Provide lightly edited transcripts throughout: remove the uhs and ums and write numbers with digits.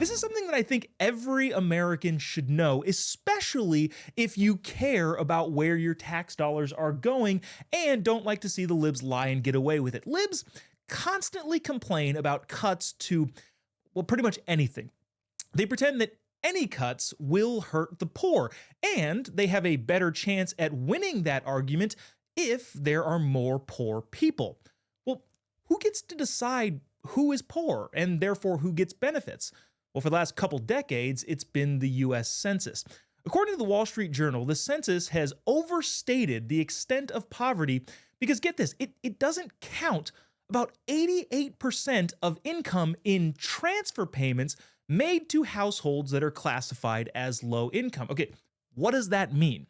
This is something that I think every American should know, especially if you care about where your tax dollars are going and don't like to see the libs lie and get away with it. Libs constantly complain about cuts to, well, pretty much anything. They pretend that any cuts will hurt the poor, and they have a better chance at winning that argument if there are more poor people. Well, who gets to decide who is poor and therefore who gets benefits? Well, for the last couple decades, it's been the US Census. According to the Wall Street Journal, the census has overstated the extent of poverty because, get this, it doesn't count about 88% of income in transfer payments made to households that are classified as low income. Okay, what does that mean?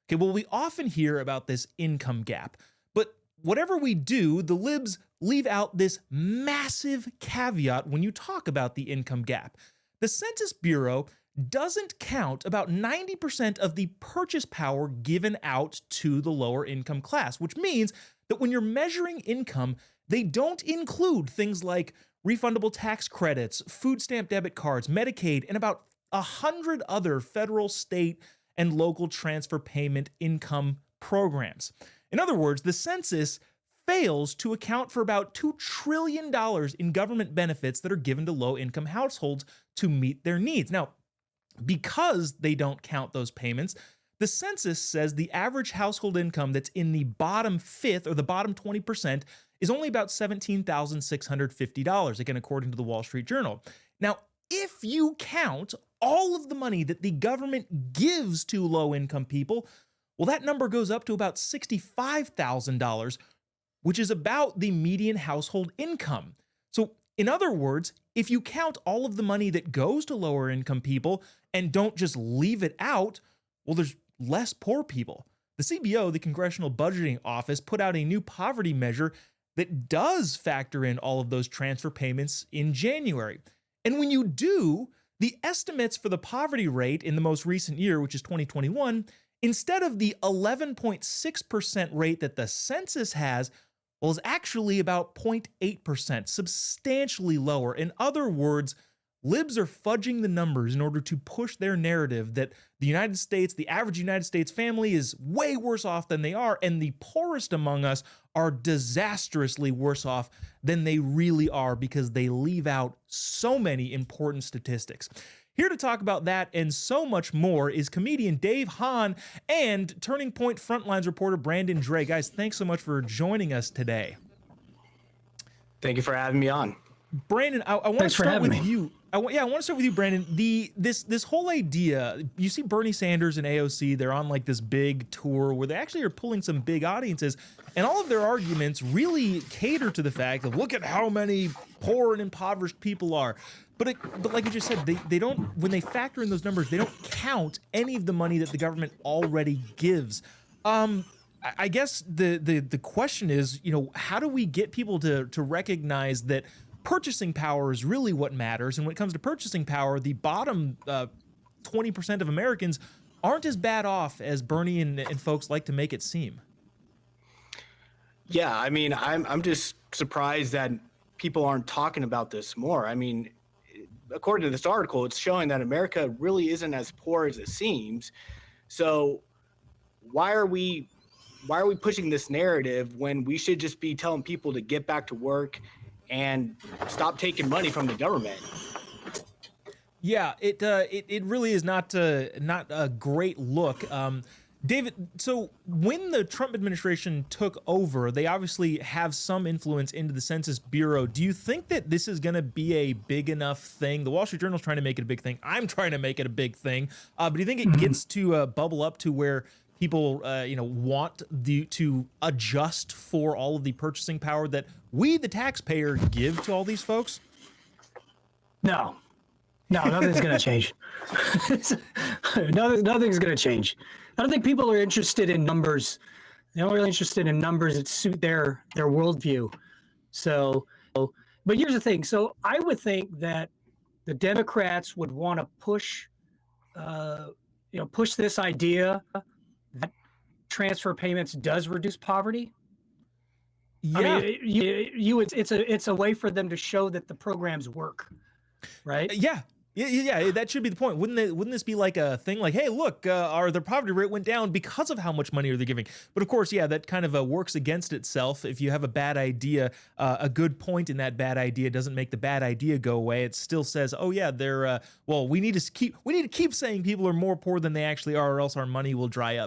Okay, well, we often hear about this income gap, but whatever we do, the libs leave out this massive caveat when you talk about the income gap. The Census Bureau doesn't count about 90% of the purchase power given out to the lower income class, which means that when you're measuring income, they don't include things like refundable tax credits, food stamp debit cards, Medicaid, and about 100 other federal, state, and local transfer payment income programs. In other words, the census fails to account for about $2 trillion in government benefits that are given to low-income households to meet their needs. Now, because they don't count those payments, the census says the average household income that's in the bottom fifth or the bottom 20% is only about $17,650, again, according to the Wall Street Journal. Now, if you count all of the money that the government gives to low-income people, well, that number goes up to about $65,000, which is about the median household income. So, in other words, if you count all of the money that goes to lower income people and don't just leave it out, well, there's less poor people. The CBO, the Congressional Budgeting Office, put out a new poverty measure that does factor in all of those transfer payments in January. And when you do, the estimates for the poverty rate in the most recent year, which is 2021, instead of the 11.6% rate that the census has, well, is actually about 0.8%, substantially lower. In other words, libs are fudging the numbers in order to push their narrative that the United States, the average United States family, is way worse off than they are, and the poorest among us are disastrously worse off than they really are because they leave out so many important statistics. Here to talk about that and so much more is comedian Dave Hahn and Turning Point Frontlines reporter Brandon Drey. Guys, thanks so much for joining us today. Thank you for having me on. Brandon, I want to start with you. I want to start with you, Brandon. This whole idea, you see Bernie Sanders and AOC, they're on like this big tour where they actually are pulling some big audiences, and all of their arguments really cater to the fact of look at how many poor and impoverished people are. But like you just said, they don't, when they factor in those numbers, they don't count any of the money that the government already gives. I guess the question is, how do we get people to recognize that purchasing power is really what matters? And when it comes to purchasing power, the bottom 20% of Americans aren't as bad off as Bernie and folks like to make it seem. Yeah, I mean, I'm just surprised that people aren't talking about this more. I mean, according to this article, it's showing that America really isn't as poor as it seems. So why are we pushing this narrative when we should just be telling people to get back to work and stop taking money from the government? Yeah, it really is not a great look. David, so when the Trump administration took over, they obviously have some influence into the Census Bureau. Do you think that this is going to be a big enough thing? The Wall Street Journal is trying to make it a big thing. I'm trying to make it a big thing. But do you think it gets to bubble up to where people, want to adjust for all of the purchasing power that we, the taxpayer, give to all these folks? No, nothing's going to change. Nothing's going to change. I don't think people are interested in numbers. They're only really interested in numbers that suit their worldview. So, but here's the thing. So I would think that the Democrats would want to push this idea that transfer payments does reduce poverty. Yeah. I mean, it's a way for them to show that the programs work, right? Yeah. Yeah, that should be the point. Wouldn't this be like a thing like, hey, look, the poverty rate went down because of how much money are they giving? But of course, yeah, that kind of works against itself. If you have a bad idea, a good point in that bad idea doesn't make the bad idea go away. It still says, oh yeah, well, we need to keep saying people are more poor than they actually are, or else our money will dry up.